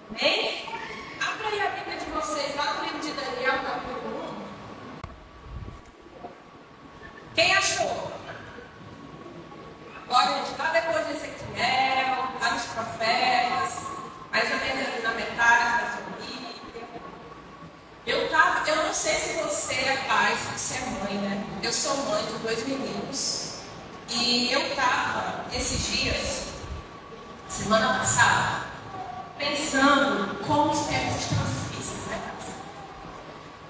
Amém? Abra aí a Bíblia de vocês lá no livro de Daniel, capítulo 1. Quem achou? Agora, gente, lá depois de Ezequiel, lá nos profetas, mais ou menos ali na metade da sua Bíblia. Eu não sei se você é pai, se você é mãe, né? Eu sou mãe de 2 meninos. E eu estava, esses dias, semana passada, pensando como os tempos estão difíceis, né?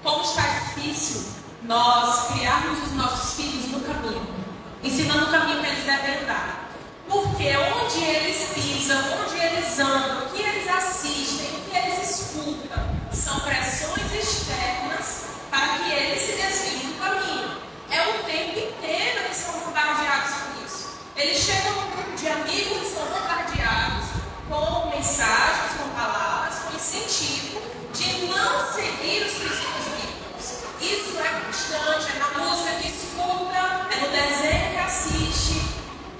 Como está difícil nós criarmos os nossos filhos no caminho, ensinando o caminho que eles devem andar. Porque onde eles pisam, onde eles andam, o que eles assistem, o que eles escutam, são pressões externas para que eles se desviem do caminho. É o tempo inteiro eles são bombardeados por isso. Eles chegam num grupo de amigos e são bombardeados com mensagens, com palavras, com incentivo de não seguir os princípios bíblicos. Isso é constante, é na música que escuta, é no desenho que assiste,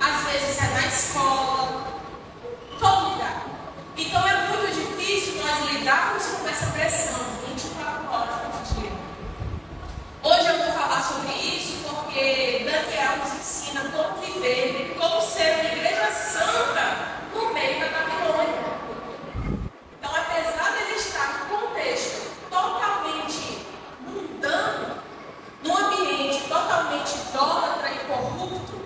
às vezes é na escola, todo lugar. Então é muito difícil nós lidarmos com essa pressão 24 horas por dia. Hoje eu vou falar sobre isso porque Daniel nos ensina como viver, como ser uma igreja santa no meio da Babilônia. Então, apesar de ele estar num contexto totalmente mundano, num ambiente totalmente idólatra e corrupto,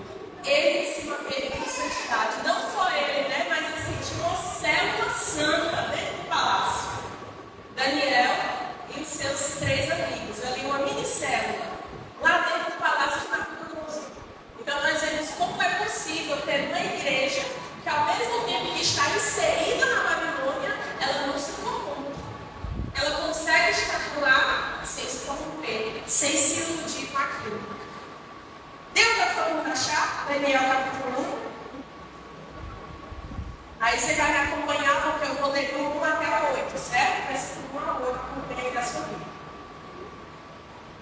ele se manteve com santidade. Não só ele, né? Mas ele sentiu uma célula santa dentro do palácio. Daniel e os seus 3 amigos, ali uma mini célula, lá dentro do palácio de Nabucodonosor. Então nós vemos como é possível ter uma igreja que ao mesmo tempo que está inserida na Babilônia, ela não se corrompe. Ela consegue estar lá sem se corromper, sem se iludir com aquilo. Deu para todo mundo achar? Daniel capítulo 1. Aí você vai me acompanhar porque eu vou ler do 1 até o 8, certo? Vai ser do 1 ao 8 por meio da sua Bíblia.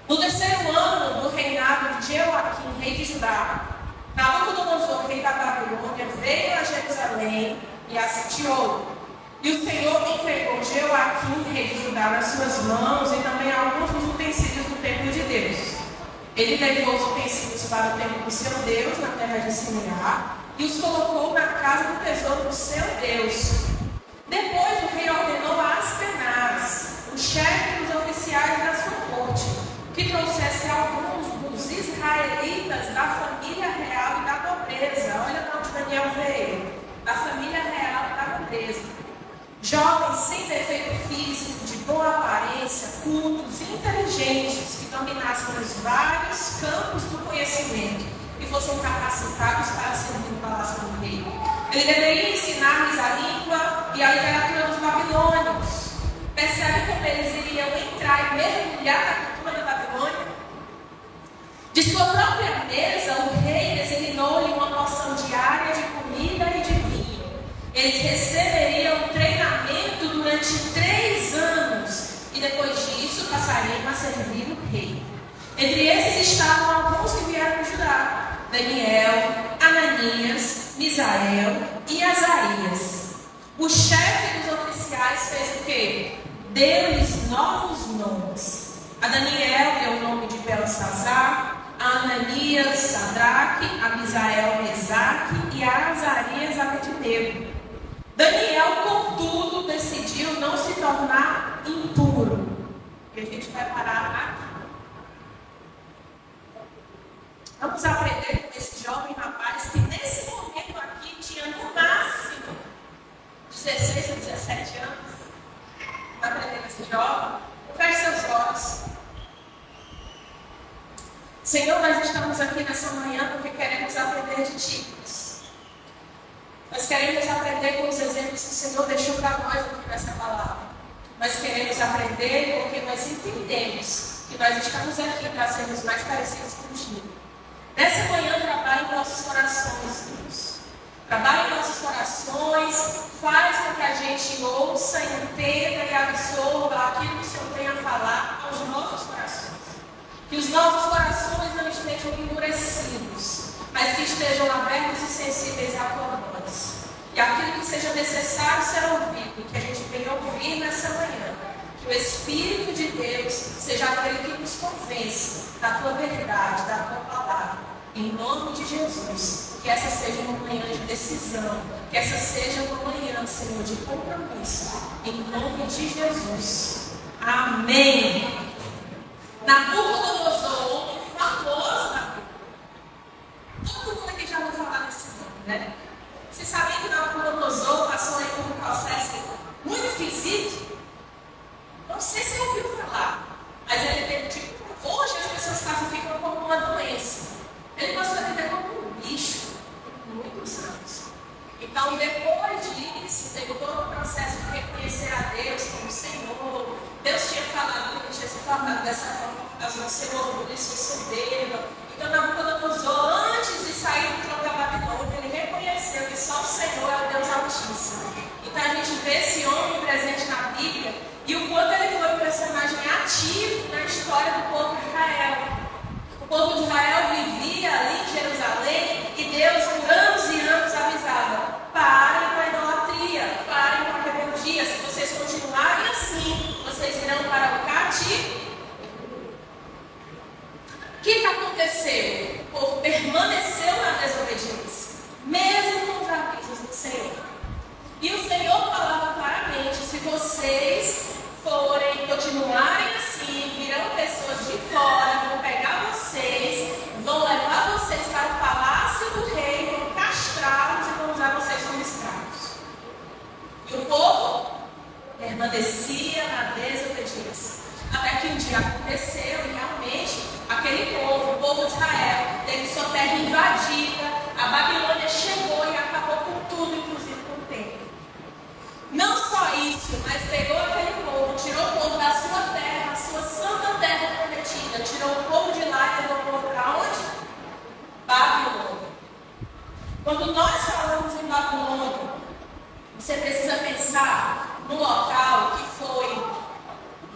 No 3º ano do reinado de Jeoaquim, rei de Judá, Nabucodonosor, rei da Babilônia, veio a Jerusalém e a sitiou. E o Senhor entregou Jeoaquim, rei de Judá, nas suas mãos e também alguns dos utensílios do templo de Deus. Ele levou os utensílios para o templo do seu Deus, na terra de Simeá, e os colocou na casa do tesouro do seu Deus. Depois o rei ordenou a Aspenaz, o chefe dos oficiais da sua corte, que trouxesse alguns dos israelitas da família real e da nobreza. Olha de onde Daniel veio, da família real e da nobreza. Jovens sem defeito físico, de boa aparência, cultos e inteligentes, que dominassem os vários campos do conhecimento e fossem capacitados para servir no palácio do rei. Ele deveria ensinar-lhes a língua e a literatura dos babilônios. Percebe como eles iriam entrar e mergulhar na cultura da Babilônia? De sua própria mesa, o rei designou-lhe uma porção diária de comida e de vinho. Eles receberiam treinamento durante 3 anos e depois disso passariam a servir o rei. Entre esses estavam alguns que vieram de Judá: Daniel, Ananias, Misael e Azarias. O chefe dos oficiais fez o quê? Deu-lhes novos nomes. A Daniel deu o nome de Belsazar, a Ananias, Sadraque, a Misael, Mesaque e a Azarias, Abednego. Daniel, contudo, decidiu não se tornar impuro. E a gente vai parar aqui. Vamos aprender com esse jovem rapaz que nesse momento aqui tinha no máximo 16 ou 17 anos. Vamos aprender com esse jovem? Feche seus olhos. Senhor, nós estamos aqui nessa manhã porque queremos aprender de Ti. Nós queremos aprender com os exemplos que o Senhor deixou para nós aqui nessa palavra. Nós queremos aprender porque nós entendemos que nós estamos aqui para sermos mais parecidos contigo. Nessa manhã, trabalhe em nossos corações, Deus. Trabalhe em nossos corações, faz com que a gente ouça, entenda e absorva aquilo que o Senhor tem a falar aos nossos corações. Que os nossos corações não estejam endurecidos, mas que estejam abertos e sensíveis à tua voz. E aquilo que seja necessário ser ouvido, que a gente venha ouvir. da tua verdade, da tua palavra. Em nome de Jesus, que essa seja uma manhã de decisão, que essa seja uma manhã, Senhor, de compromisso. Em nome de Jesus. Amém. Nabucodonosor, homem famoso na Bíblia. Todo mundo aqui já ouviu falar nesse nome, né? Vocês sabem que Nabucodonosor passou aí por um processo muito esquisito? Não sei se você ouviu falar, mas ele teve tipo, hoje as pessoas classificam como uma doença. Ele passou a viver como um bicho por muitos anos. Então, depois disso, teve todo o processo de reconhecer a Deus como Senhor. Deus tinha falado que ele tinha se tornado dessa forma por causa do seu orgulho e sua soberba. Então, Nabucodonosor, antes de sair do trono da Babilônia, ele reconheceu que só o Senhor é o Deus Altíssimo. Então, a gente vê esse homem presente na Bíblia e o quanto ele foi um personagem ativo na história do povo de Israel. O povo de Israel vivia ali em Jerusalém e Deus, por anos e anos, avisava: parem com a idolatria, parem com a rebeldia. Se vocês continuarem assim, vocês irão para o cativeiro. O que aconteceu? O povo permaneceu na desobediência, mesmo com os avisos do Senhor. E o Senhor falava claramente: se vocês continuarem assim, virão pessoas de fora, vão pegar vocês, vão levar vocês para o palácio do rei, vão castrá-los e vão usar vocês como escravos. E o povo permanecia na desobediência. Até que um dia aconteceu e realmente aquele povo, o povo de Israel, teve sua terra invadida, a Babilônia chegou e acabou com tudo, inclusive com o templo. Não só isso, mas pegou aquele povo, tirou o povo da sua terra, a sua santa terra prometida, tirou o povo de lá e levou o povo para onde? Babilônia. Quando nós falamos em Babilônia, você precisa pensar no local que foi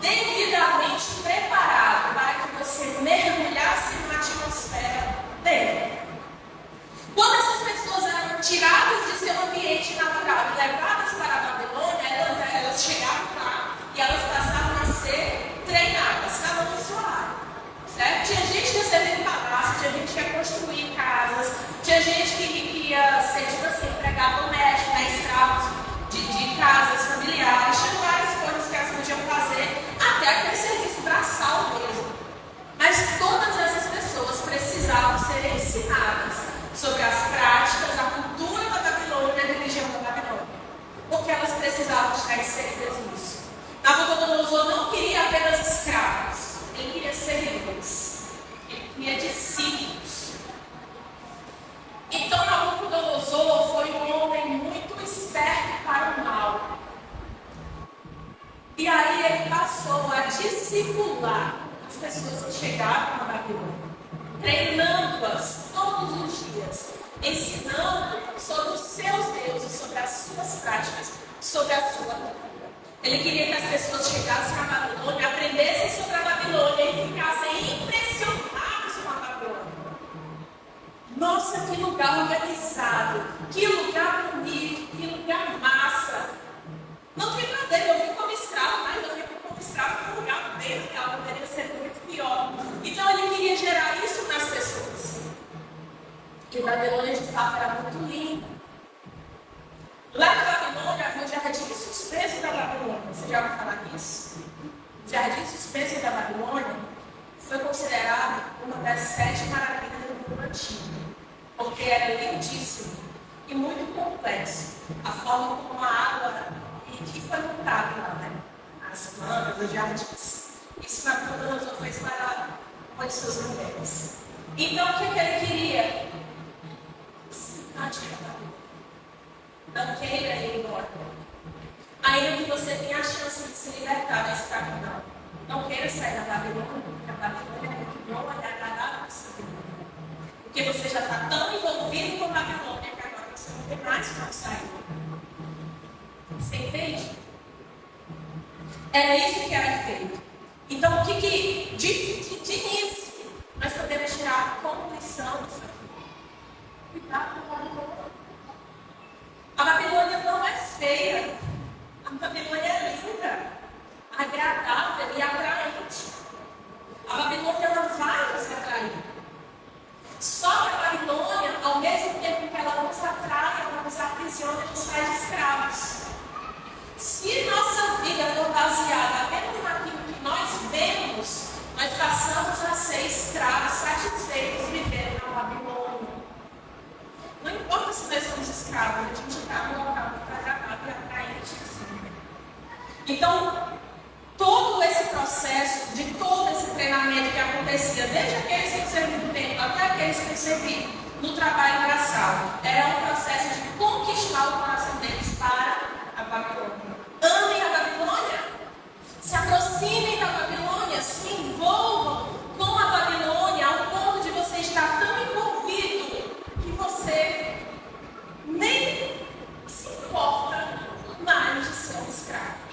devidamente preparado para que você mergulhasse na atmosfera dele. Quando essas pessoas eram tiradas de seu ambiente natural e levadas para a Babilônia, elas chegavam lá e elas passavam a ser treinadas, cada uma em sua área. Certo? Tinha gente que ia servir palácio, tinha gente que ia construir casas, tinha gente que ia ser, tipo assim, empregado doméstico, né, escravos de casas familiares, tinha várias coisas que elas podiam fazer, até aquele serviço braçal mesmo. Mas todas essas pessoas precisavam ser ensinadas sobre as práticas, a cultura da Babilônia e a religião da Babilônia. Porque elas precisavam estar inseridas nisso. Nabucodonosor não queria apenas escravos, ele queria servidores, ele queria discípulos. Então Nabucodonosor foi um homem muito esperto para o mal. E aí ele passou a discipular as pessoas que chegavam na Babilônia, treinando-as todos os dias, ensinando sobre os seus deuses, sobre as suas práticas, sobre a sua cultura. Ele queria que as pessoas chegassem na Babilônia, aprendessem sobre a Babilônia e ficassem impressionados com a Babilônia. Nossa, que lugar organizado, que lugar bonito, que lugar massa. Não tem nada, eu vim como escravo, mas eu vim como escravo no lugar bem legal, poderia ser muito pior. Então ele queria gerar isso nas pessoas. Que Babilônia de fato era muito linda. Lá na Babilônia havia o jardim suspenso da Babilônia. Você já ouviu falar nisso? O jardim suspenso da Babilônia foi considerado uma das 7 maravilhas do mundo antigo, porque era lindíssimo e muito complexo. A forma como a água que foi montada lá, né? As plantas, os jardins. Isso Nabucodonosor fez para uma de suas mulheres. Então o que ele queria? Não queira ir embora. Ainda que você tenha a chance de se libertar da escravidão, não queira sair da Babilônia, porque a Babilônia é muito boa e agradável para você. Porque você já está tão envolvido com a Babilônia que agora você não tem mais como sair. Você entende? Era isso que era feito. Então, o que de início nós podemos tirar como lição disso aqui? Cuidado com a Babilônia. A Babilônia não é feia. A Babilônia é linda, agradável e atraente. A Babilônia ela vai nos Então, todo esse processo, de todo esse treinamento que acontecia, desde aqueles que serviam no templo até aqueles que serviam no trabalho braçal, era um processo de conquistar o coração deles para a Babilônia. Amem a Babilônia, se aproximem da Babilônia, se envolvam com a Babilônia, ao ponto de você estar tão envolvido que você nem se importa mais de ser um escravo.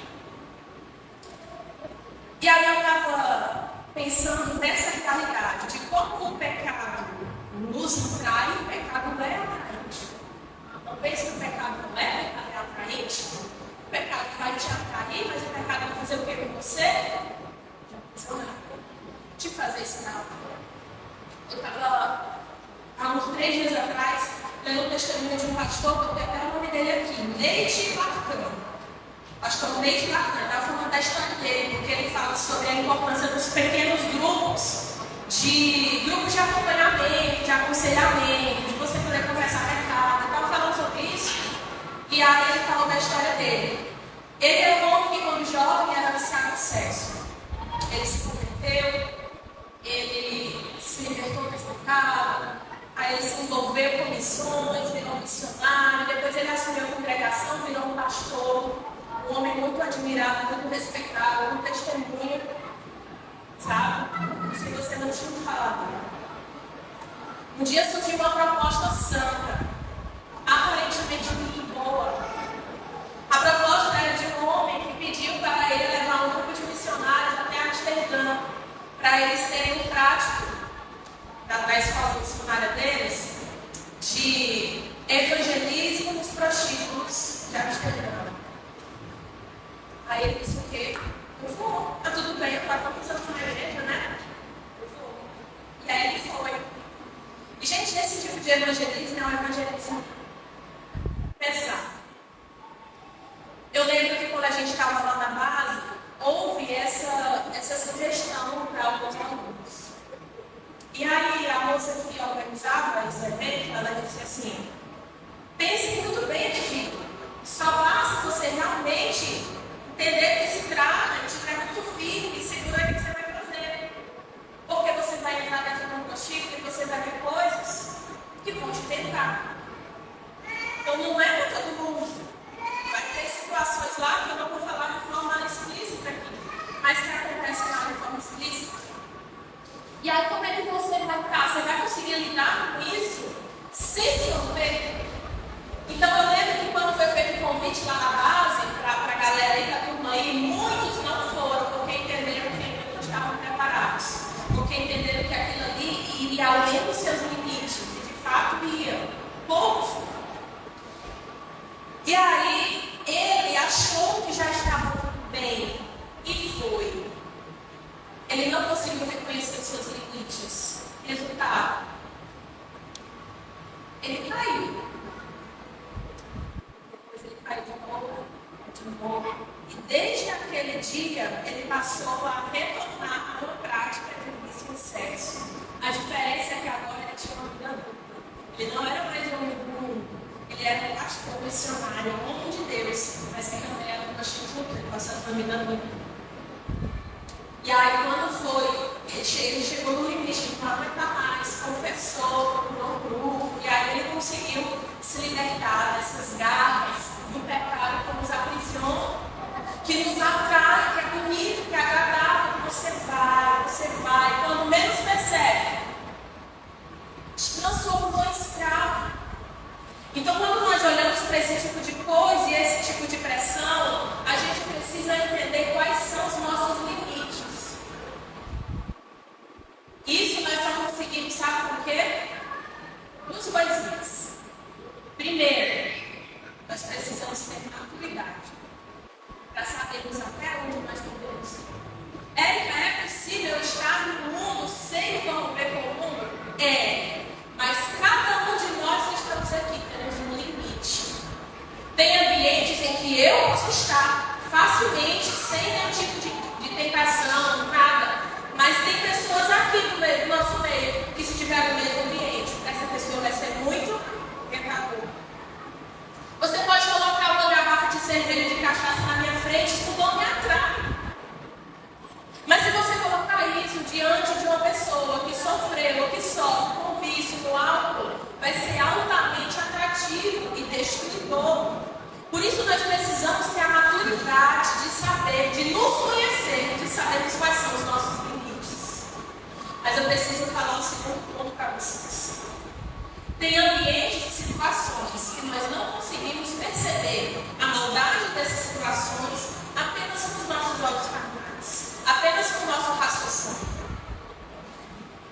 E aí eu estava pensando nessa realidade de como o pecado nos atrai, o pecado não é atraente. Não pense que o pecado não é atraente. O pecado vai te atrair, mas o pecado vai fazer o que com você? Te fazer escravo. Eu estava, há uns 3 dias atrás, lendo o testemunho de um pastor, que eu tenho até o nome dele aqui, Neide Lacan. Pastor Neide Lacan, estava falando da história dele, porque ele fala sobre a importância dos pequenos grupos de acompanhamento, de aconselhamento, de você poder conversar pecado. Estava falando sobre isso, e aí ele falou da história dele. Ele é um homem que, quando jovem, era viciado em sexo. Ele se converteu, ele se libertou desse pecado, aí ele se envolveu com missões, virou missionário, depois ele assumiu a congregação, virou um pastor, um homem muito admirado, muito respeitado, um testemunho, sabe? Se você não tinha falado. Um dia surgiu uma proposta santa, aparentemente muito boa. A proposta era de um homem que pediu para ele levar um grupo de missionários até Amsterdã, para eles terem um prático da escola missionária deles de evangelismo dos prostíbulos de Amsterdã. Aí ele disse o quê? Eu vou. Tá tudo bem, eu estava pensando na igreja, né? Eu vou. E aí ele foi. E, gente, esse tipo de evangelismo é um evangelismo pesado. Eu lembro que quando a gente estava lá na base, houve essa sugestão para alguns alunos. E aí a moça que organizava esse evento, ela disse assim: pense muito bem aqui. Só basta você realmente entender que se trata, estiver muito firme e segura o que você vai fazer. Porque você vai entrar dentro de um prostíbulo e você vai ver coisas que vão te tentar. Então não é para todo mundo. Vai ter situações lá que eu não vou falar de forma explícita aqui, mas que acontecem lá de forma explícita. E aí como é que você vai estar? Você vai conseguir lidar com isso sem se romper? Então eu lembro que quando foi feito o convite lá na base, para a galera aí da turma aí, muitos não foram, porque entenderam que não estavam preparados. Porque entenderam que aquilo ali iria além dos seus limites, e de fato ia. Poucos foram. E aí, ele achou que já estava tudo bem e foi. Ele não conseguiu reconhecer os seus limites. Resultado: ele caiu. Depois ele caiu de novo. E desde aquele dia, ele passou a retornar a uma prática de vício em sexo. A diferença é que agora ele tinha uma vida adulta. Ele não era mais um homem do mundo. Ele era um pastor missionário, um homem de Deus, mas que não era um prostituta, ele passou a vida adulta. E aí, quando ele chegou no limite de não aguentar mais, confessou, procurou um grupo, e aí ele conseguiu se libertar dessas garras do pecado que nos aprisiona, que nos atrai, que é bonito, que é agradável, que você vai, quando menos percebe, te transformou em escravo. Então, quando nós olhamos para esse tipo de coisa e esse tipo de pressão, a gente precisa entender quais são os nossos limites. Isso nós só conseguimos, sabe por quê? Duas coisinhas. Primeiro, nós precisamos ter maturidade para sabermos até onde nós podemos. Érica, é possível estar no mundo sem romper com o mundo? É. Mas cada um de nós que estamos aqui temos um limite. Tem ambientes em que eu posso estar facilmente, sem nenhum tipo de tentação, nada. Mas tem pessoas aqui no nosso meio que, se tiver no mesmo ambiente, essa pessoa vai ser muito pecadora. Você pode colocar uma garrafa de cerveja de cachaça na minha frente, isso não me isso nós precisamos ter a maturidade de saber, de nos conhecer, de sabermos quais são os nossos limites. Mas eu preciso falar um segundo ponto para vocês. Tem ambientes e situações que nós não conseguimos perceber a maldade dessas situações apenas com os nossos olhos carnais, apenas com o nosso raciocínio.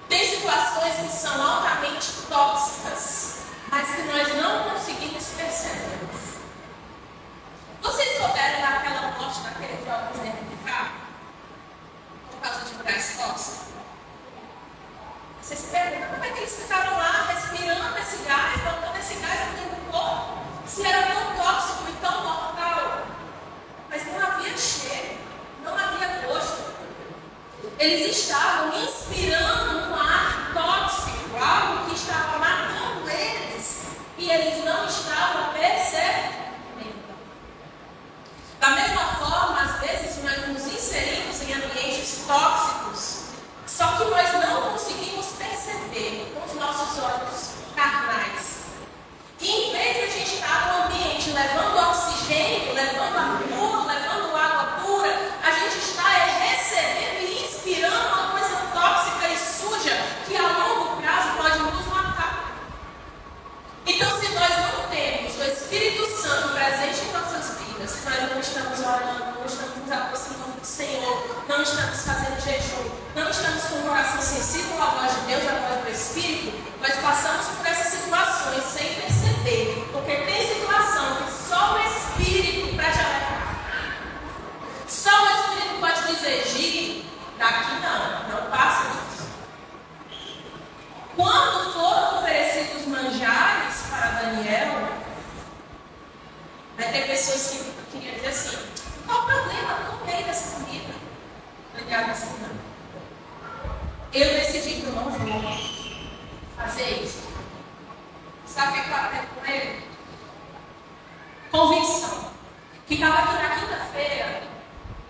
Tem situações que são altamente tóxicas, mas que nós não conseguimos perceber. Vocês souberam daquela morte daquele jovem dentro do carro? Por causa de um gás tóxico? Vocês se perguntam como é que eles ficaram lá respirando esse gás, botando esse gás dentro do corpo, se era tão tóxico e tão mortal? Mas não havia cheiro, não havia gosto. Eles estavam inspirando um ar tóxico, algo que estava matando eles, e eles não estavam percebendo. Da mesma forma, às vezes nós nos inserimos em ambientes tóxicos, só que nós não conseguimos perceber com os nossos olhos carnais. E em vez de a gente estar no ambiente levando oxigênio, levando amor, levando água pura, a gente está recebendo e inspirando uma coisa tóxica e suja que a longo prazo pode nos matar. Então, se nós não temos o Espírito Santo presente em nossas vidas, se nós não estamos orando, não estamos nos aproximando do Senhor, não estamos fazendo jejum, não estamos com o coração sensível à voz de Deus, à voz do Espírito, nós passamos por essas situações sem perceber, porque tem situação que só o Espírito para te alertar. Só o Espírito pode dizer, Gi, daqui não passa disso. Quando foram oferecidos manjares para Daniel, vai ter pessoas que queriam dizer assim, qual o problema? Eu não comi dessa comida. Daniel disse não. Eu decidi que eu não vou fazer isso. Sabe o que eu aprendi com ele? Convicção. Que estava aqui na quinta-feira,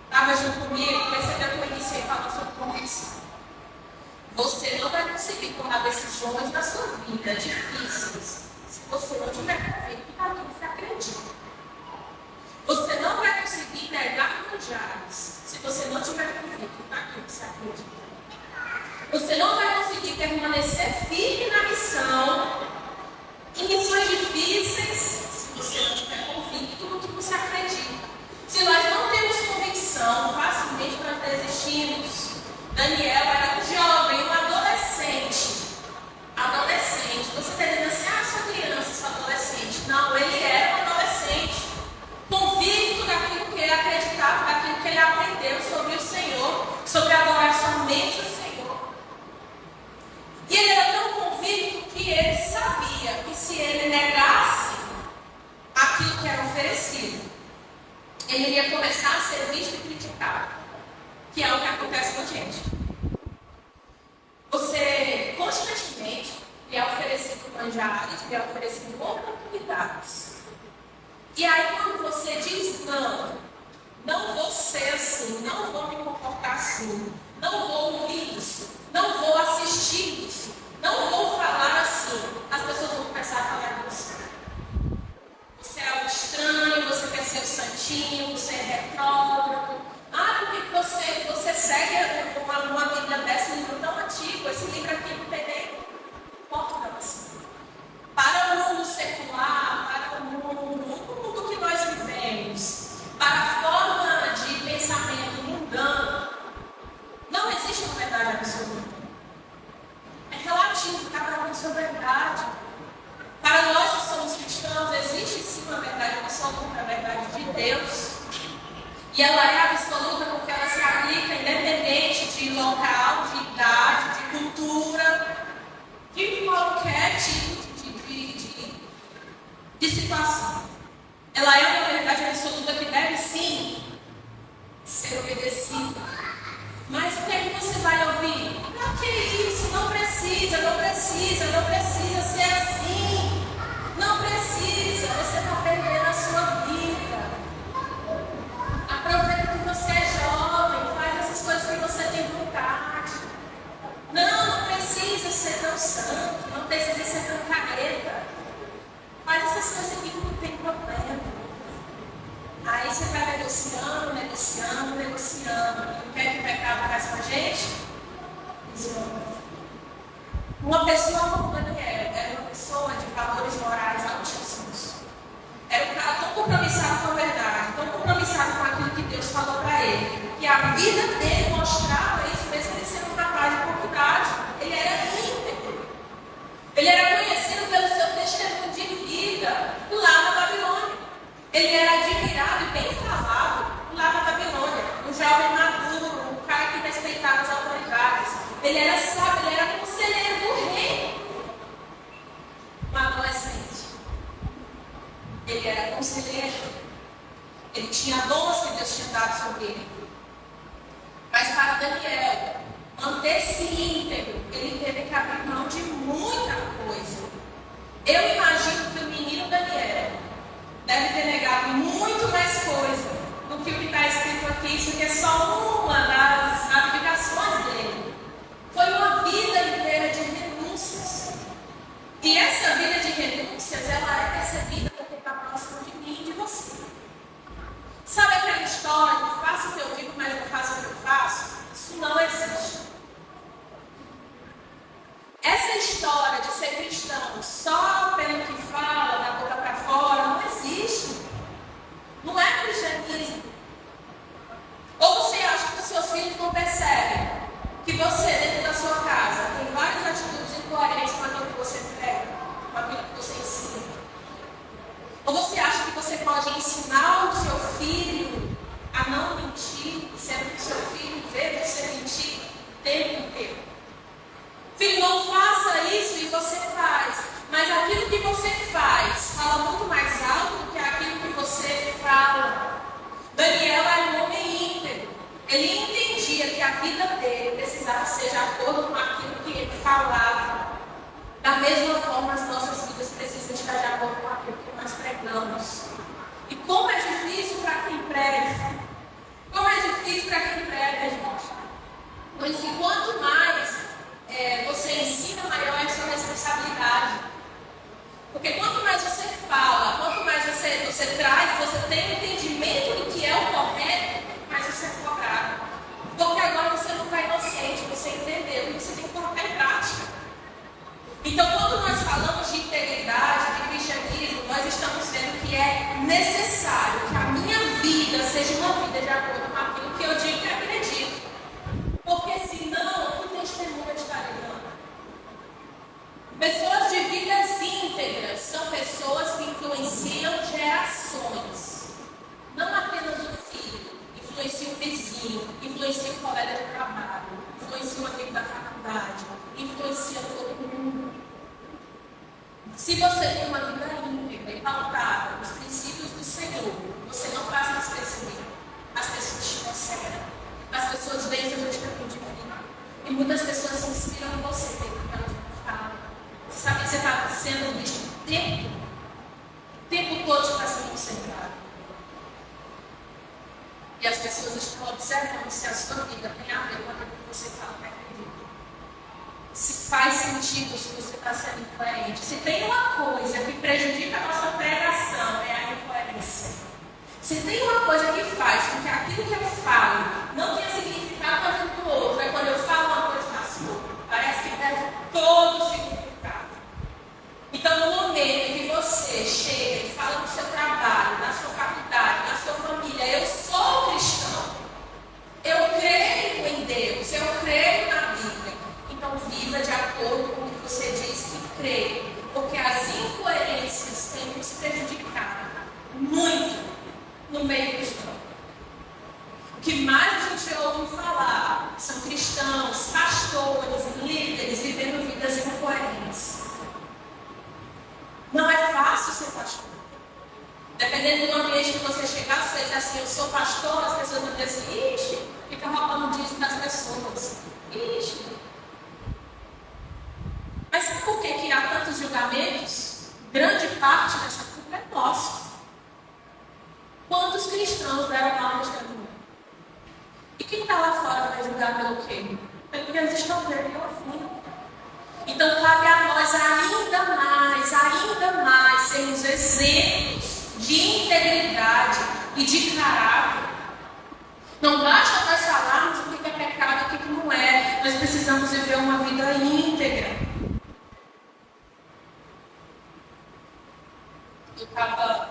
estava junto comigo, percebeu que eu iniciei falando sobre convicção. Você não vai conseguir tomar decisões na sua vida difíceis se você não tiver convicto daquilo que você acredita. Você não vai conseguir negar manjares se você não tiver convicto daquilo que você acredita. Você não vai conseguir permanecer firme na missão, em missões difíceis, se você não tiver convicto no que você acredita. Se nós não temos convicção, facilmente nós desistimos. Daniel era um jovem, um adolescente. Você está dizendo assim, sou criança, sou adolescente. Não, ele era um adolescente. Convicto daquilo que ele acreditava, daquilo que ele aprendeu sobre o Senhor, sobre adorar somente o Senhor. E ele era tão convicto que ele sabia que se ele negasse aquilo que era oferecido, ele iria começar a ser visto e criticado, que é o que acontece com a gente. Você constantemente lhe oferecido manjares, lhe oferecido oportunidades. E aí quando você diz não vou ser assim, não vou me comportar assim, não vou ouvir isso, não vou assistir isso, não vou falar assim, as pessoas vão começar a falar de você. Você é algo estranho, você quer ser o santinho, você é retrógrado. Porque você segue uma Bíblia dessa, um livro tão antigo, esse livro aqui não tem nem importância. Para o mundo secular, para o mundo que nós vivemos, para a forma de pensamento mundano, não existe uma verdade absoluta. É relativo, cada um tem sua verdade. Para nós que somos cristãos, existe sim uma verdade absoluta, a verdade de Deus. E ela é absoluta porque ela se aplica independente de local, de idade, de cultura, de qualquer tipo de situação. Ela é uma verdade absoluta que deve sim ser obedecida. Mas o que é que você vai ouvir? Não, que isso, não precisa ser assim. Não precisa, você está perdendo a sua vida. Aproveita que você é jovem, faz essas coisas que você tem vontade. Não precisa ser tão santo, não precisa ser tão careta. Faz essas coisas aqui que não tem problema. Aí você vai negociando, negociando, negociando. E o que é que o pecado faz com a gente? Isola. Uma pessoa como Daniel era uma pessoa de valores morais altíssimos. Era um cara tão compromissado com a verdade, tão compromissado com aquilo que Deus falou para ele, que a vida dele mostrava isso, mesmo ele sendo um rapaz de pouca idade. Ele era íntegro. Ele era conhecido pelo seu testemunho de vida lá na Babilônia. Ele era admirado e bem falado lá na Babilônia. Um jovem maduro, um cara que respeitava as autoridades. Ele era sábio, ele era conselheiro do rei. Um adolescente. Ele era conselheiro. Ele tinha dons que Deus tinha dado sobre ele. Mas para Daniel manter-se íntegro, ele teve que abrir mão de muita coisa. Eu imagino que o menino Daniel deve ter negado muito mais coisa do que o que está escrito aqui. Isso aqui é só uma das abdicações dele. Foi uma vida inteira de renúncias. E essa vida de renúncias, ela é percebida porque está próxima de mim e de você. Sabe aquela história de faço o que eu digo, mas não faço o que eu faço? Isso não existe. Essa história de ser cristão só pelo que fala, da boca para fora, não existe. Não é cristianismo. Ou você acha que os seus filhos não percebem que você, dentro da sua casa, tem várias atitudes incoerentes com aquilo que você prega, com aquilo que você ensina? Ou você acha que você pode ensinar o seu filho a não mentir, sendo que o seu filho vê você mentir o tempo inteiro? Filho, não faça isso e você faz. Mas aquilo que você faz fala muito mais alto do que aquilo que você fala. Daniel era um homem íntegro. Ele entendia que a vida dele precisava ser de acordo com aquilo que ele falava. Da mesma forma, as nossas vidas precisam estar de acordo com aquilo que nós pregamos. E como é difícil para quem prega. Como é difícil para quem prega, gente. Pois que quanto mais você ensina, maior é a sua responsabilidade. Porque quanto mais você fala, quanto mais você traz, você tem um entendimento do que é o correto, mais você é cobrado. Porque agora você não está inocente, você entendeu e você tem que colocar em prática. Então, quando nós falamos de integridade, de cristianismo, nós estamos vendo que é necessário que a minha vida seja uma vida de acordo com aquilo que eu digo e acredito. Porque senão, que testemunho estarei dando? Pessoas de vidas íntegras são pessoas que influenciam gerações. Não apenas o filho, influencia o vizinho, influencia o colega de trabalho, influencia o amigo da faculdade, influencia todo mundo. Se você tem uma vida íntegra e pautada nos princípios do Senhor, você não passa a se perceber. As pessoas te consideram. As pessoas veem seu testemunho de vida. E muitas pessoas se inspiram em você, pelo que elas não falam. Você sabe que você está sendo visto o tempo todo está sendo observado. E as pessoas estão observando se a sua vida tem a ver com aquilo que você fala que acredita. Se faz sentido se você está sendo incoerente. Se tem uma coisa que prejudica a nossa pregação, é a incoerência. Se tem uma coisa que faz com que aquilo que eu falo não tenha significado para o outro, é quando eu falo uma coisa e faço outra. Parece que perde todo o significado. Então, no momento em que você chega e fala no seu trabalho, na sua faculdade, na sua família, eu sou cristão, eu creio em Deus, eu creio na Bíblia. Então, viva de acordo com o que você diz que crê, porque as incoerências têm nos prejudicado muito no meio cristão. O que mais a gente ouve falar são cristãos, pastores, líderes vivendo vidas incoerentes. Não é fácil ser pastor. Dependendo do ambiente que você chegar, se você dizer assim, eu sou pastor, as pessoas vão dizer assim, ixi, fica roubando dízimo das pessoas. Ixi. Mas sabe por que há tantos julgamentos? Grande parte dessa culpa é nossa. Quantos cristãos deram mal testemunho? E quem está lá fora vai julgar pelo quê? Pelo que eles estão vendo lá fora. Então cabe a nós ainda mais sermos exemplos de integridade, e de caráter. Não basta nós falarmos o que é pecado e o que não é. Nós precisamos viver uma vida íntegra. Eu estava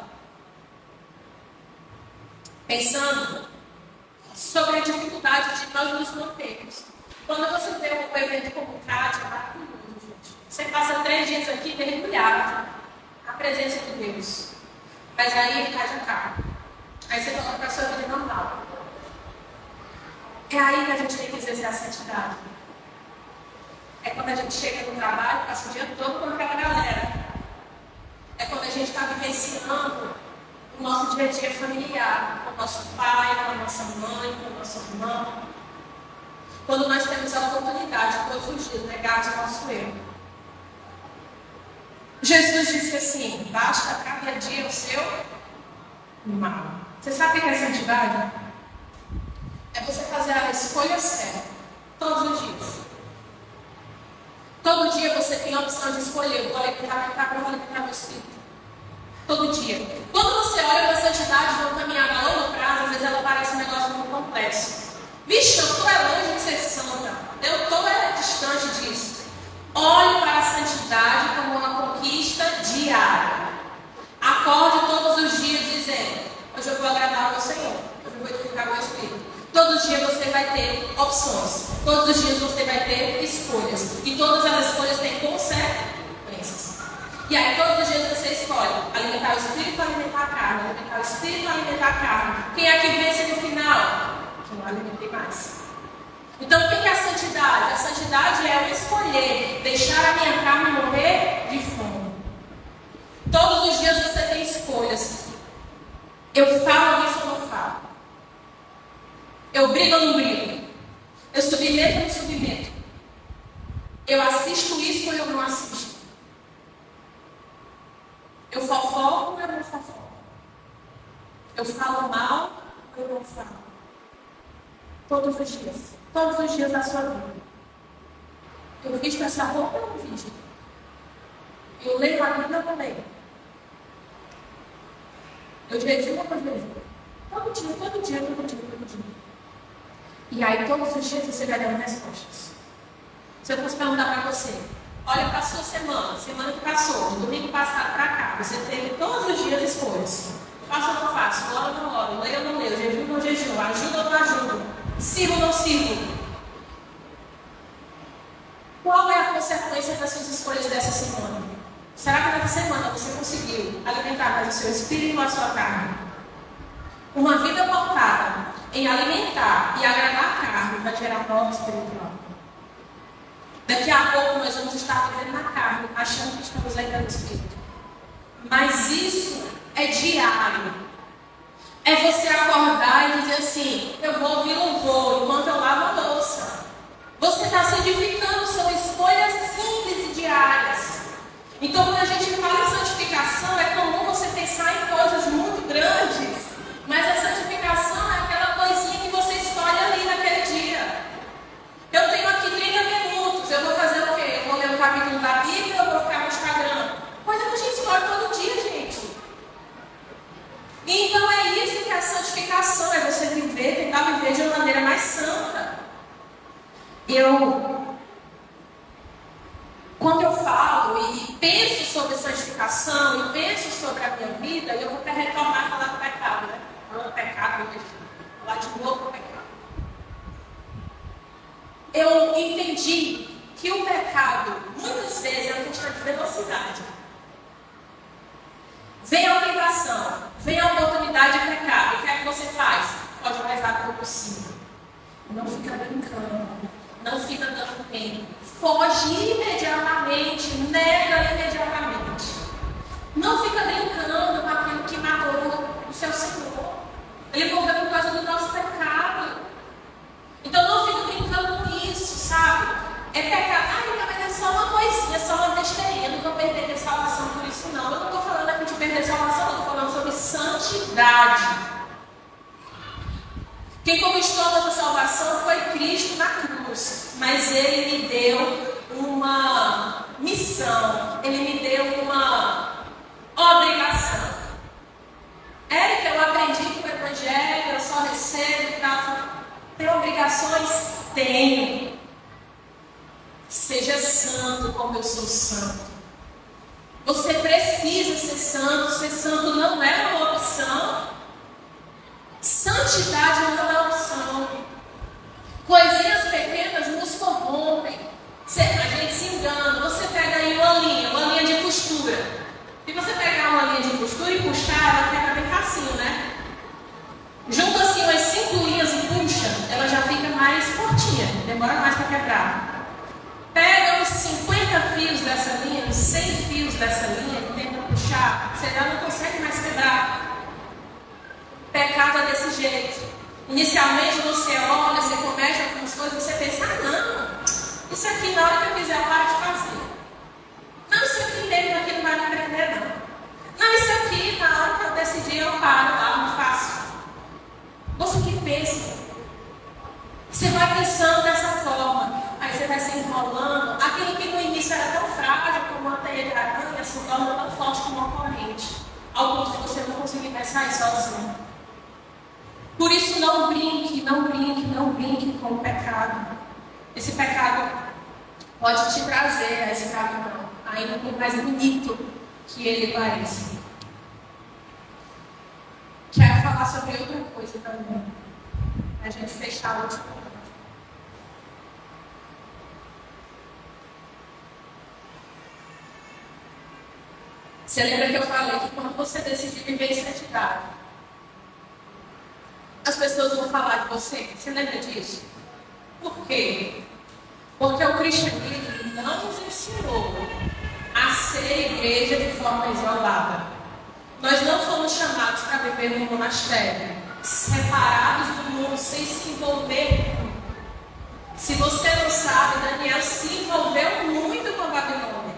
pensando sobre a dificuldade de nós nos mantermos. Quando você vê um evento como o CAD, é maravilhoso, gente. Você passa 3 dias aqui mergulhado na presença de Deus. Mas aí ele cai de cara. Aí você volta para a sua vida normal. É aí que a gente tem que exercer a santidade. É quando a gente chega no trabalho, passa o dia todo com aquela galera. É quando a gente está vivenciando o nosso dia a dia familiar, com o nosso pai, com a nossa mãe, com o nosso irmão. Quando nós temos a oportunidade, todos os dias, negarmos o nosso erro. Jesus disse assim: basta cada dia o seu mal. Você sabe o que é santidade? É você fazer a escolha certa, todos os dias. Todo dia você tem a opção de escolher: vou alimentar minha carne ou vou alimentar meu espírito. Todo dia. Quando você olha para a santidade de uma caminhada a longo prazo, às vezes ela parece um negócio muito complexo. Vixe, eu estou longe de ser santa. Eu estou distante disso. Olhe para a santidade como uma conquista diária. Acorde todos os dias dizendo: hoje eu vou agradar ao meu Senhor. Hoje eu vou edificar o meu espírito. Todos os dias você vai ter opções. Todos os dias você vai ter escolhas. E todas as escolhas têm consequências. E aí todos os dias você escolhe alimentar o espírito ou alimentar a carne. Alimentar o espírito ou alimentar a carne. Quem é que vence no final? Quem não alimentei mais. Então o que é a santidade? A santidade é eu escolher deixar a minha carne morrer de fome. Todos os dias você tem escolhas. Eu falo isso ou não falo? Eu brigo ou não brigo? Eu submeto ou não submeto? Eu assisto isso ou eu não assisto? Eu fofoco ou eu não fofoco? Eu falo mal ou eu não falo? Todos os dias. Todos os dias da sua vida. Eu visto essa roupa ou eu não visto? Eu leio a Bíblia ou não leio? Eu jejuo ou não jejuo? Todo dia. E aí todos os dias você vai dando respostas. Se eu fosse perguntar para você: olha para a sua semana que passou, de domingo passado para cá, você teve todos os dias escolhas. Faço ou não faço, oro ou não oro, leio ou não leio, jejum ou não jejum, ajudo ou não ajudo, sirvo ou não sirvo. Qual é a consequência das suas escolhas dessa semana? Será que nessa semana você conseguiu alimentar mais o seu espírito ou a sua carne? Uma vida pautada em alimentar e agradar a carne vai gerar morte espiritual. Daqui a pouco nós vamos estar vivendo na carne, achando que estamos ainda no espírito. Mas isso é diário. É você acordar e dizer assim: eu vou ouvir louvor enquanto eu lavo a louça. Você está santificando, são escolhas simples e diárias. Então quando a gente fala em santificação, é comum você pensar em coisas muito grandes. Mas a santificação é aquela coisinha que você escolhe ali naquele dia. Eu tenho aqui 30 minutos, eu vou fazer o quê? Eu vou ler um capítulo da Bíblia ou eu vou ficar no Instagram? Coisa que a gente escolhe todo dia, gente. Então é isso que é a santificação, é você viver, tentar viver de uma maneira mais santa. Quando eu falo e penso sobre santificação e penso sobre a minha vida, eu vou até retornar a falar do pecado, né? Falando do pecado, falar de novo do pecado. Eu entendi que o pecado, muitas vezes, é uma questão de velocidade. Vem a tentação, vem a oportunidade de pecar. O que é que você faz? Pode o mais rápido possível. Não fica brincando, não fica dando tempo. Foge imediatamente, nega imediatamente. Não fica brincando com aquilo que matou o seu Senhor. Ele morreu por causa do nosso pecado. Então não fica brincando com isso, sabe? É pecado. Ai, mas é só uma coisinha, é só uma besteirinha. Não vou perder a salvação por isso, não. Eu não estou falando aqui de perder a salvação, eu estou falando sobre santidade. Quem conquistou a nossa salvação foi Cristo na cruz. Mas Ele me deu uma missão. Ele me deu uma obrigação. Érica, eu aprendi que o evangelho, eu só recebo, tem obrigações? Tenho. Seja santo como eu sou santo. Você precisa ser santo não é uma opção. Santidade não é opção. Coisinhas pequenas nos corrompem. A gente se engana. Você pega aí uma linha de costura. Se você pegar uma linha de costura e puxar, ela quebra bem facinho, né? Junta assim umas 5 linhas e puxa, ela já fica mais fortinha, demora mais para quebrar. Pega os 50 fios dessa linha, os 100 fios dessa linha e tenta puxar, você já não consegue mais quebrar. Pecado é desse jeito. Inicialmente você olha, você comete algumas coisas, você pensa, não, isso aqui na hora que eu quiser eu paro de fazer. Não, isso aqui mesmo aqui não vai me prender não. Não, isso aqui na hora que eu decidir eu paro lá, não faço. Você que pensa. Você vai pensando dessa forma, aí você vai se enrolando. Aquilo que no início era tão frágil como uma teia de aranha se torna tão forte como uma corrente, ao ponto de você não conseguir mais sair sozinho. Por isso não brinque com o pecado. Esse pecado pode te trazer a escravidão, ainda por mais bonito que ele pareça. Quero falar sobre outra coisa também, a gente fechar o último ponto. Você lembra que eu falei que quando você decidir viver em santidade, as pessoas vão falar de você? Você lembra disso? Por quê? Porque o cristianismo não nos ensinou a ser igreja de forma isolada. Nós não fomos chamados para viver num monastério, separados do mundo, sem se envolver com o mundo. Se você não sabe, Daniel se envolveu muito com a Babilônia.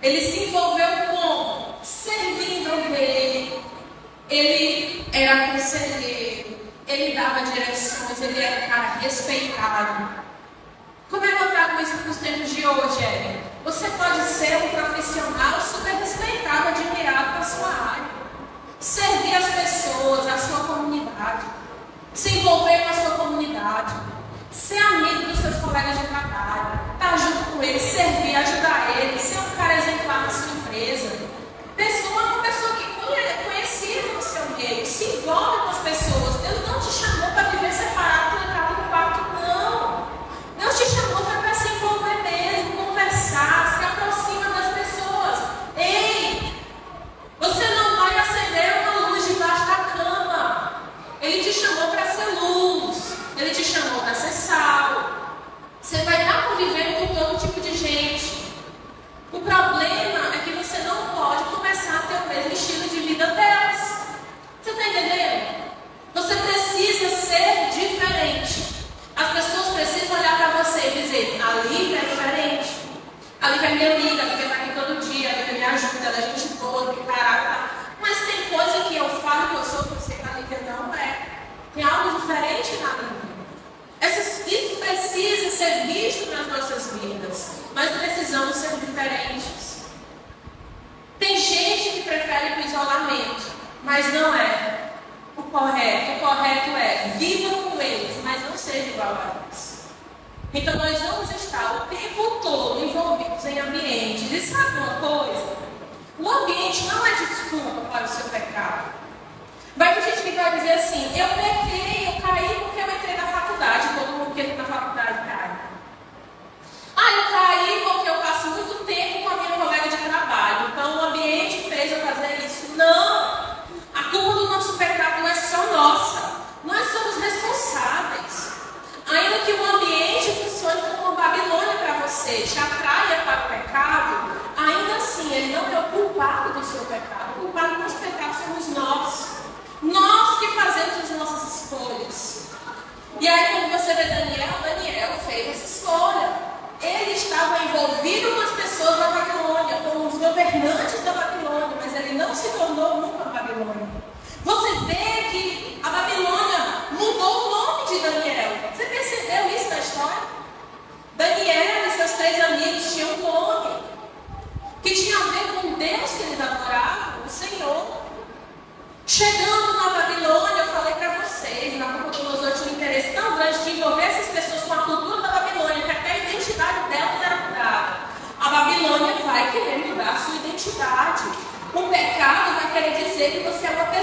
Ele se envolveu como? Servindo ao rei. Ele era conselheiro, ele dava direções, ele era um cara respeitado. Como é que eu trago isso para os tempos de hoje, Ellen? Você pode ser um profissional super respeitado, admirado para a sua área. Servir as pessoas, a sua comunidade. Se envolver com a sua comunidade. Ser amigo dos seus colegas de trabalho. Estar junto com eles, servir, ajudar eles. Ser um cara exemplar na sua empresa. Uma pessoa que é conhecida no seu meio. Se envolve com as pessoas. Deus não te chamou para viver separado, trancado no quarto, não. Deus te chamou para se envolver mesmo, conversar, se aproxima das pessoas. Ei, você não vai acender uma luz debaixo da cama. Ele te chamou para ser luz. Ele te chamou para ser sal. Você vai estar convivendo com todo tipo de gente. O problema é que você não pode começar a ter o mesmo estilo de vida delas. Você está entendendo? Você precisa ser diferente. As pessoas precisam olhar para você e dizer, a Lívia é diferente. A Lívia é minha amiga, a Lívia está aqui todo dia, a Lívia me ajuda, ela é gente boa, tem caráter. Mas tem coisa que eu falo que eu sou, que você que a Lívia não é. Tem algo diferente na Lívia. Isso precisa ser visto nas nossas vidas. Nós precisamos ser diferentes. Tem gente que prefere o isolamento, mas não é o correto. O correto é vivam com eles, mas não seja igual a eles. Então nós vamos estar o tempo todo envolvidos em ambientes. E sabe uma coisa? O ambiente não é desculpa para o seu pecado. Vai ter gente que vai dizer assim, eu pequei, eu caí porque eu entrei na faculdade. Todo mundo que entra na faculdade cai. Eu caí porque eu passo muito tempo com a minha colega de trabalho. Então o ambiente fez eu fazer isso. Não! A culpa do nosso pecado não é só nossa. Nós somos responsáveis. Ainda que o ambiente funcione como uma Babilônia para você, te atraia para o pecado, ainda assim ele não é o culpado do seu pecado. O culpado do nosso pecado somos nós. Nós que fazemos as nossas escolhas.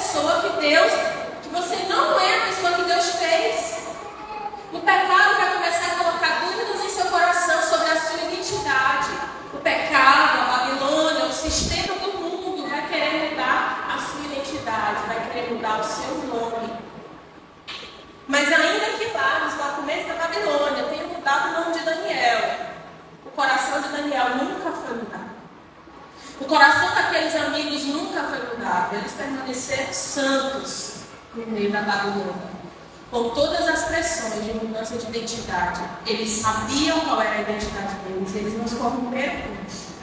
pessoa que você não é a pessoa que Deus fez. O pecado vai começar a colocar dúvidas em seu coração sobre a sua identidade. O pecado, a Babilônia, o sistema do mundo vai querer mudar a sua identidade, vai querer mudar o seu nome. Mas ainda que lá, nos documentos da Babilônia, tenha mudado o nome de Daniel, o coração de Daniel nunca foi mudado. O coração daqueles amigos nunca foi mudado. Eles permaneceram santos no meio da Babilônia. Com todas as pressões de mudança de identidade, eles sabiam qual era a identidade deles, eles não se corromperam com isso.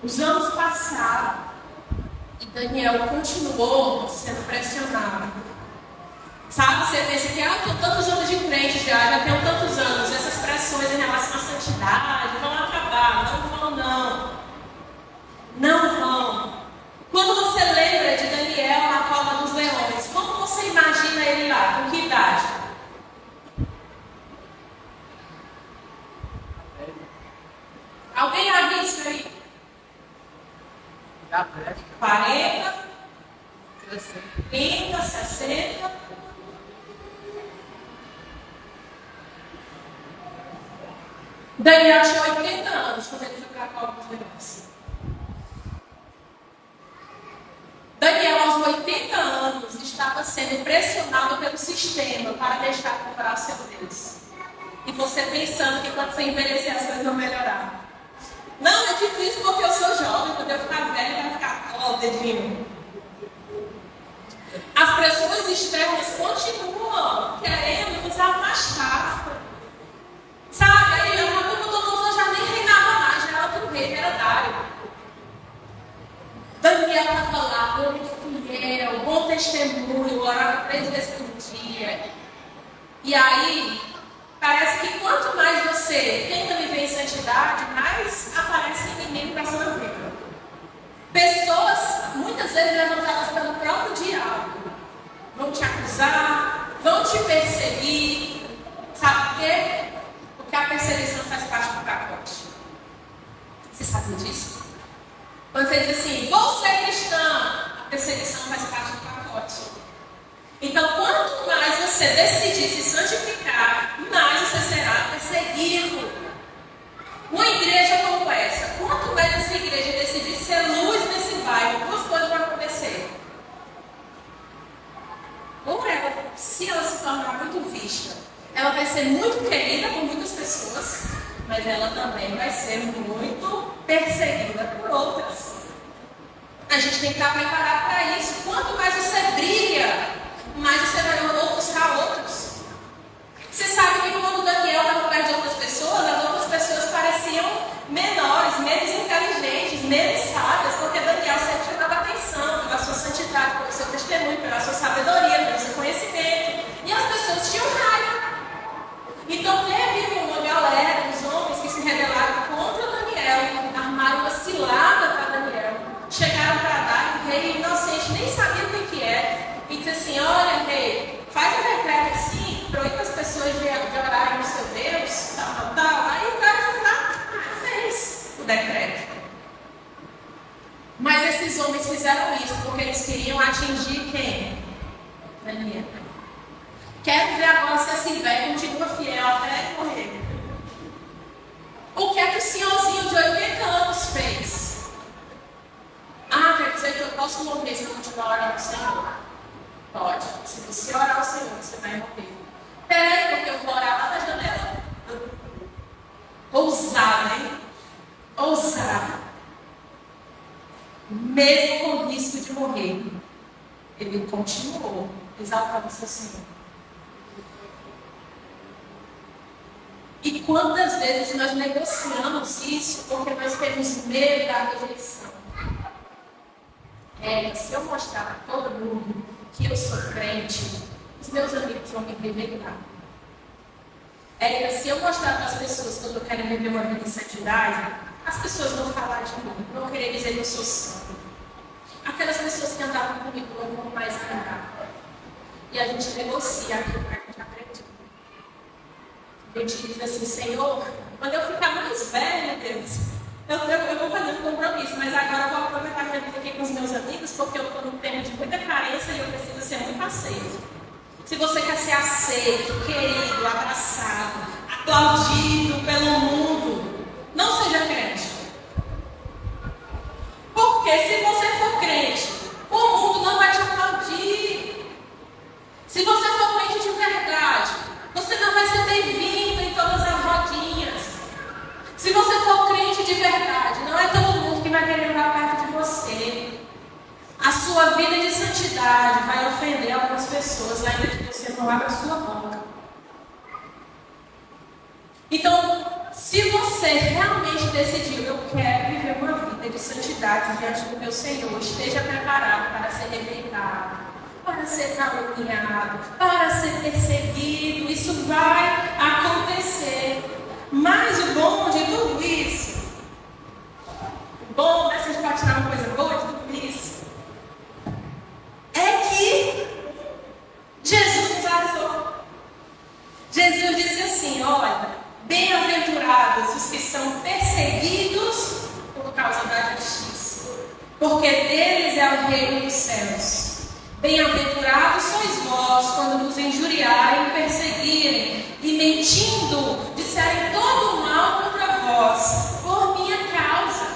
Os anos passaram e Daniel continuou sendo pressionado. Sabe, você pensa que eu tenho tantos anos de crente já tenho tantos anos, essas pressões em relação à santidade vão acabar, não vão não. Não vão. Quando você lembra de Daniel na cova dos leões, como você imagina ele lá? Com que idade? Alguém arrisca aí? 40, 30, 60. Daniel tinha 80 anos quando ele foi para a cova dos leões. Daniel, aos 80 anos, estava sendo pressionado pelo sistema para deixar comprar o seu Deus. E você pensando que quando você envelhecer as coisas vão melhorar. Não, é difícil porque eu sou jovem, quando eu ficar velho vai ficar, ó, o dedinho. As pressões externas continuam querendo nos afastar. Sabe, aí Nabucodonosor já nem reinava mais, já era outro rei, era Dário. Daniel estava lá, muito fiel, bom testemunho, orava 3 vezes por dia. E aí, parece que quanto mais você tenta viver em santidade, mais aparece inimigo para a sua vida. Pessoas, muitas vezes levantadas pelo próprio diabo, vão te acusar, vão te perseguir. Sabe por quê? Porque a perseguição faz parte do pacote. Você sabe disso? Quando você diz assim, vou ser cristã, a perseguição faz parte do pacote. Então, quanto mais você decidir se santificar, mais você será perseguido. Uma igreja como essa, quanto mais essa igreja decidir ser luz nesse bairro, 2 coisas vão acontecer. Ou ela, se ela se tornar muito vista, ela vai ser muito querida por muitas pessoas, mas ela também vai ser muito perseguida por outras. A gente tem que estar preparado para isso. Quanto mais você brilha, mais você vai ofuscar outros. Você sabe que quando Daniel estava perto de outras pessoas, as outras pessoas pareciam menores, menos inteligentes, menos sábias, porque Daniel sempre chamava atenção pela sua santidade, pelo seu testemunho, pela sua sabedoria, pelo seu conhecimento. E as pessoas tinham raiva. Então teve uma galera, os homens que se rebelaram contra Daniel, armaram uma cilada para Daniel, chegaram para dar, o rei inocente nem sabia o que era, e disse assim, olha rei, faz um decreto assim, proíbe as pessoas de orarem no seu Deus, tal. Aí o cara foi lá, fez o decreto. Mas esses homens fizeram isso porque eles queriam atingir quem? Daniel. Quero ver agora se esse velho continua fiel até morrer. O que é que o senhorzinho de 80 anos fez? Ah, quer dizer que eu posso morrer se eu continuar orando ao Senhor? Pode. Se você orar ao Senhor, você vai morrer. Peraí, porque eu vou orar lá na janela. Ousado, hein? Ousado. Mesmo com risco de morrer, ele continuou exaltando o seu Senhor. E quantas vezes nós negociamos isso porque nós temos medo da rejeição? Se eu mostrar para todo mundo que eu sou crente, os meus amigos vão me rejeitar. Se eu mostrar para as pessoas que eu estou querendo viver uma vida em santidade, as pessoas vão falar de mim, vão querer dizer que eu sou santo. Aquelas pessoas que andavam comigo não vão mais andar. E a gente negocia aquilo para a gente acreditar. A gente diz assim, Senhor, quando eu ficar mais velha, Deus, Eu vou fazer um compromisso, mas agora eu vou aproveitar minha vida aqui com os meus amigos, porque eu estou num tempo de muita carência e eu preciso ser muito aceito. Se você quer ser aceito, querido, abraçado, aplaudido pelo mundo, não seja crente. Porque se você for crente, o mundo não vai te aplaudir. Se você for crente de verdade, você não vai ser bem-vindo em todas as rodinhas. Se você for crente de verdade, não é todo mundo que vai querer estar perto de você. A sua vida de santidade vai ofender algumas pessoas, ainda que você não abra a sua boca. Então, se você realmente decidiu, eu quero viver uma vida de santidade diante do meu Senhor, esteja preparado para ser rejeitado, para ser caluniado, para ser perseguido. Isso vai acontecer. Mas o bom de tudo isso, o bom, né, se a gente pode tirar uma coisa boa de tudo isso, é que Jesus nos avisou. Jesus disse assim: olha, bem-aventurados os que são perseguidos por causa da justiça, porque deles é o reino dos céus. Bem-aventurados sois vós quando vos injuriarem, perseguirem e mentindo disserem todo o mal contra vós por minha causa.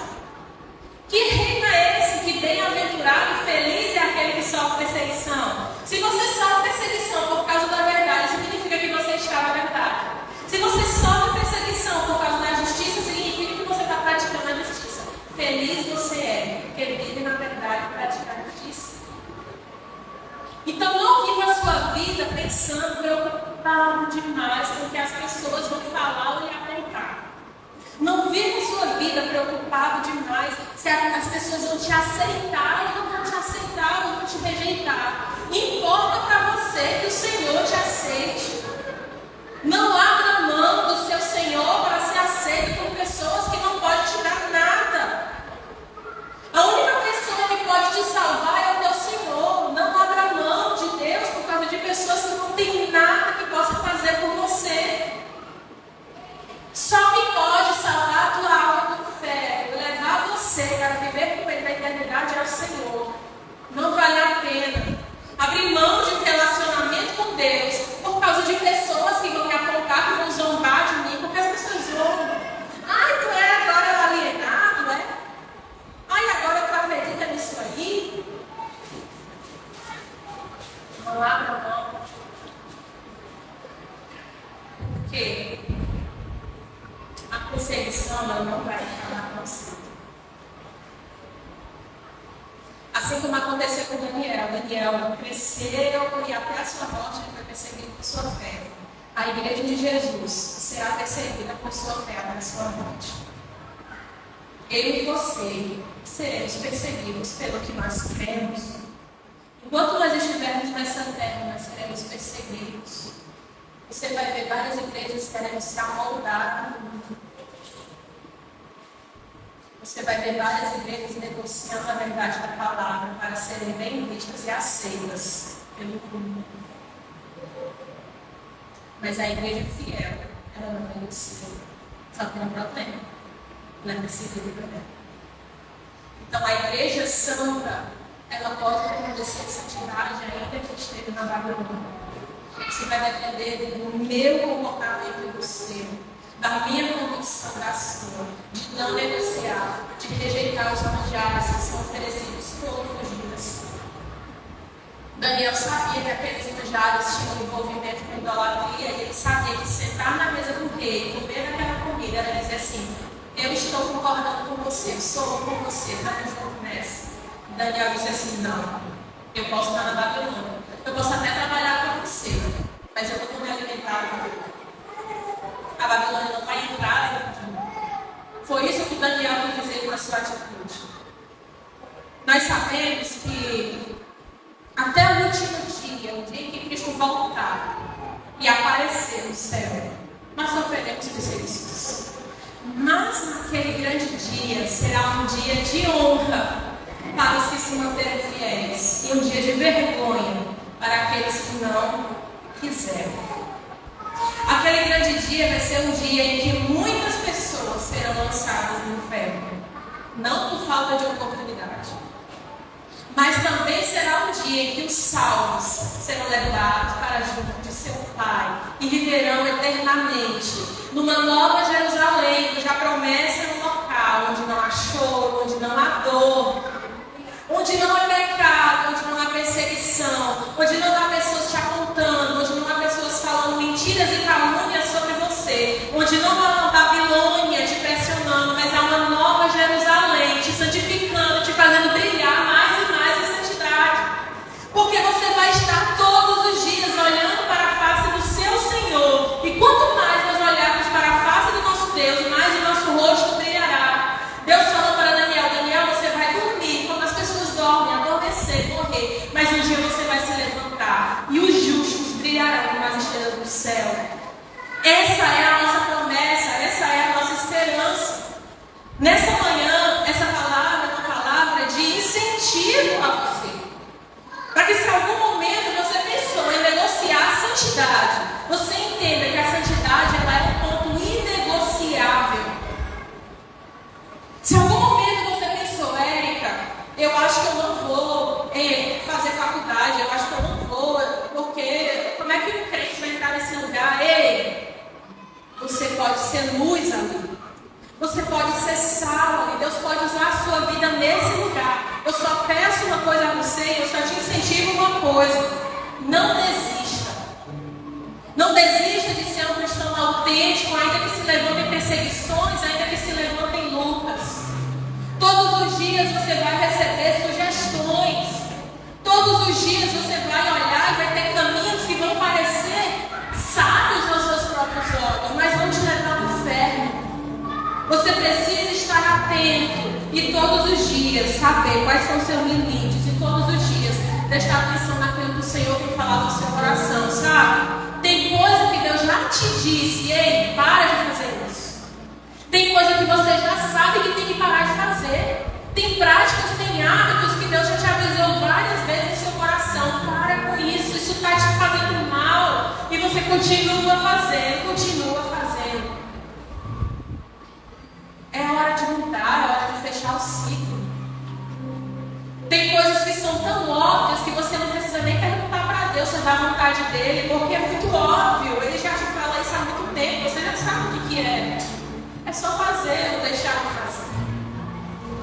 Que reino é esse? Que bem-aventurado e feliz é aquele que sofre perseguição. Se você sofre perseguição por causa da verdade, significa que você está na verdade. Se você sofre perseguição por causa da justiça, significa que você está praticando a justiça. Feliz você é, porque vive na verdade e pratica a justiça. Então não viva a sua vida pensando, preocupado demais com o que as pessoas vão falar ou lhe apontar. Não viva a sua vida preocupado demais se as pessoas vão te aceitar ou não vão te aceitar ou vão te rejeitar. Importa para você que o Senhor te aceite. Não abra mão do seu Senhor para ser aceito por pessoas que não podem te dar nada. A única pessoa que pode te salvar é o teu Senhor. Não abra mão de Deus por causa de pessoas que não têm nada que possa fazer por você. Só quem pode salvar a tua alma do inferno, levar você para viver com Ele na eternidade é o Senhor. Não vale a pena abrir mão de um relacionamento com Deus por causa de pessoas que vão me apontar, que vão zombar de mim, porque as pessoas zombam. Ai, tu é agora alienado, é? Ai, agora tu acredita nisso aí? Não abra mão. Porque a perseguição ela não vai acabar com você. Assim como aconteceu com Daniel. Daniel cresceu e até a sua morte ele foi perseguido por sua fé. A igreja de Jesus será perseguida por sua fé até a sua morte. Eu e você seremos perseguidos pelo que nós cremos. Enquanto nós estivermos nessa terra, nós seremos perseguidos. Você vai ver várias igrejas querendo se amoldar no mundo. Você vai ver várias igrejas negociando a verdade da palavra para serem bem vistas e aceitas pelo mundo. Mas a igreja fiel, ela não negocia. Só tem um problema. Ela é perseguida por ela. Então a igreja santa, ela pode permanecer em santidade ainda que esteja na Babilônia. Isso vai depender do meu comportamento e do seu, da minha convicção da sua, de não negociar, de rejeitar os manjares que são oferecidos todos os dias. Daniel sabia que aqueles manjares tinham envolvimento com idolatria e ele sabia que sentar na mesa do rei, comer aquela comida, era dizer assim: eu estou concordando com você, eu sou com você, estamos juntos nessa. Daniel disse assim: não, eu posso estar na Babilônia, eu posso até trabalhar para você, mas eu vou me alimentar. A Babilônia não vai entrar dentro de mim. Foi isso que Daniel quis dizer com a sua atitude. Nós sabemos que até o último dia, o dia em que Cristo voltar e aparecer no céu, nós sofreremos perseguições. Mas naquele grande dia será um dia de honra para os que se manterem fiéis e um dia de vergonha para aqueles que não quiserem. Aquele grande dia vai ser um dia em que muitas pessoas serão lançadas no inferno. Não por falta de oportunidade. Mas também será um dia em que os salvos serão levados para junto de seu Pai e viverão eternamente numa nova Jerusalém, cuja promessa é um local onde não há choro, onde não há dor, onde não há pecado, onde não há perseguição, onde não há pessoas te apontando, onde não há pessoas falando mentiras e calúnias sobre você, onde não há uma Babilônia te pressionando, mas há uma nova Jerusalém te santificando, te fazendo brilhar mais e mais em santidade. Porque você vai estar todos os dias olhando para a face do seu Senhor. E quanto mais nós olharmos para a face do nosso Deus, mais o nosso rosto brilhará. Deus falou para Daniel: Daniel, você vai dormir como as pessoas dormem, adormecer, morrer. Mas um dia você vai se levantar e os justos brilharão como as estrelas do céu. Essa é a nossa promessa, essa é a nossa esperança. Nessa manhã, essa palavra é uma palavra de incentivo a você. Para que se em algum momento você pensou em negociar a santidade, você entenda que a santidade ela é um ponto inegociável. Se em algum momento você pensou, Érica, eu acho que eu não vou fazer faculdade, eu acho que eu não vou, porque como é que um crente vai entrar nesse lugar? Ei, você pode ser luz ali. Você pode ser sal ali. Deus pode usar a sua vida nesse lugar. Eu só peço uma coisa a você, eu só te incentivo uma coisa. Não desista. Não desista de ser um cristão autêntico, ainda que se levantem perseguições, ainda que se levantem lutas. Todos os dias você vai receber sugestões. Todos os dias você vai olhar e vai ter caminhos que vão parecer sábios aos seus próprios olhos, mas vão te levar ao inferno. Você precisa estar atento e todos os dias saber quais são os seus limites e todos os dias prestar atenção naquilo que o Senhor quer falar no seu coração, sabe? Tem coisa que Deus já te disse, ei, para de fazer isso. Tem coisa que você já sabe que tem que parar de fazer. Tem práticas, tem hábitos que Deus já te avisou várias vezes no seu coração. Para com isso, isso está te fazendo mal e você continua fazendo, continua fazendo. É hora de mudar, é hora de fechar o ciclo. Tem coisas que são tão óbvias que você não precisa nem perguntar para Deus se dá vontade dele, porque é muito óbvio. Ele já te fala isso há muito tempo, você já sabe o que é. É só fazer ou deixar de fazer.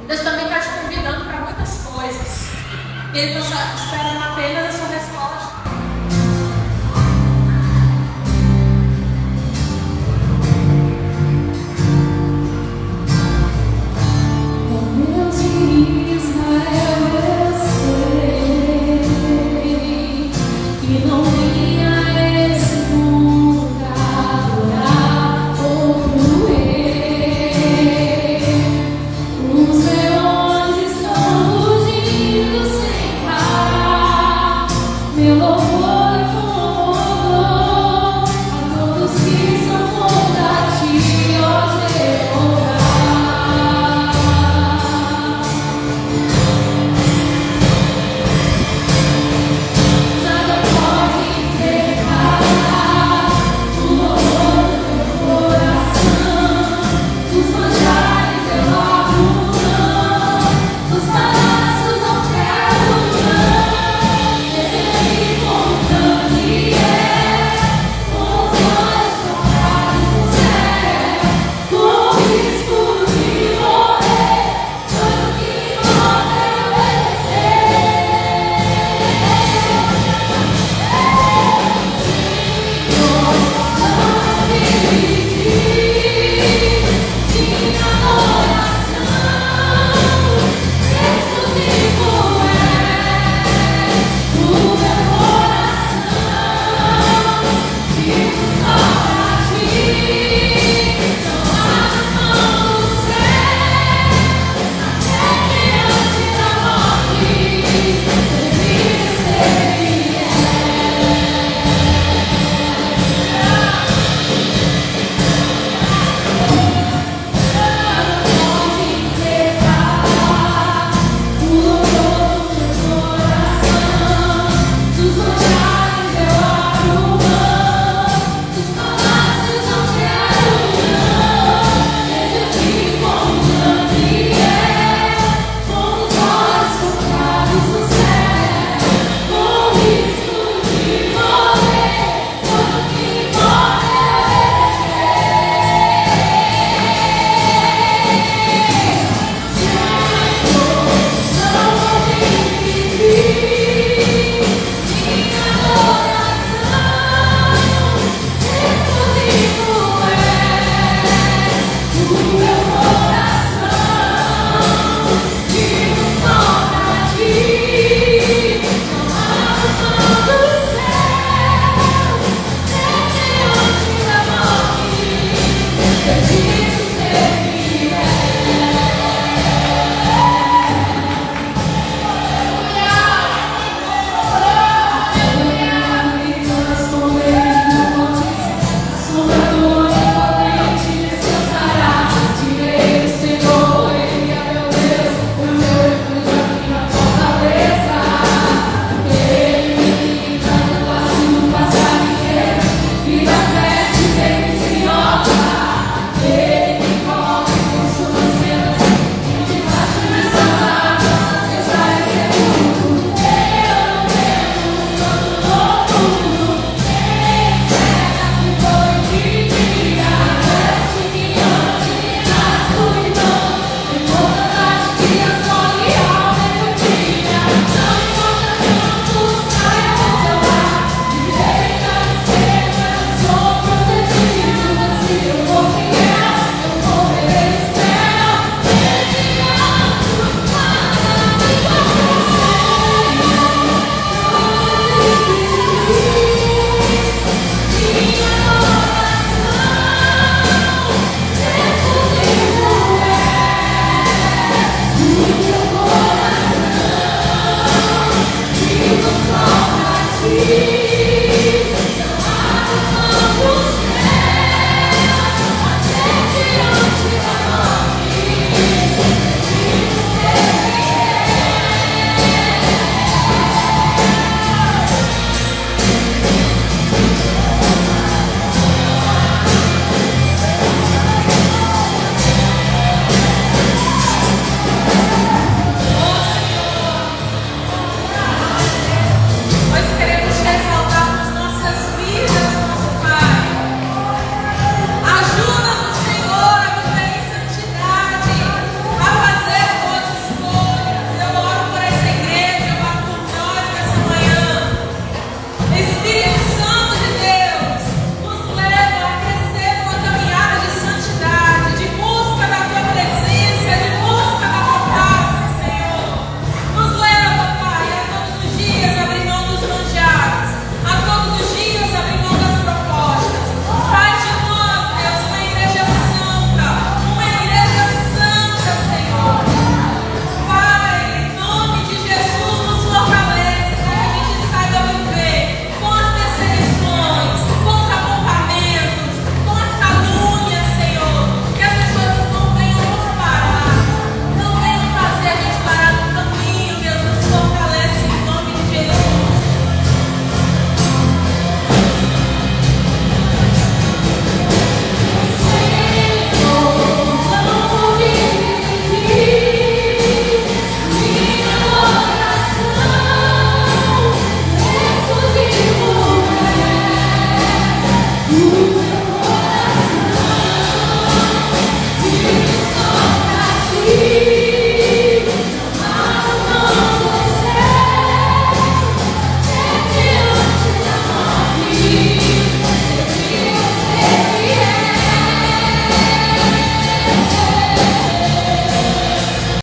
Deus também está te convidando para muitas coisas. Ele está esperando apenas a sua resposta.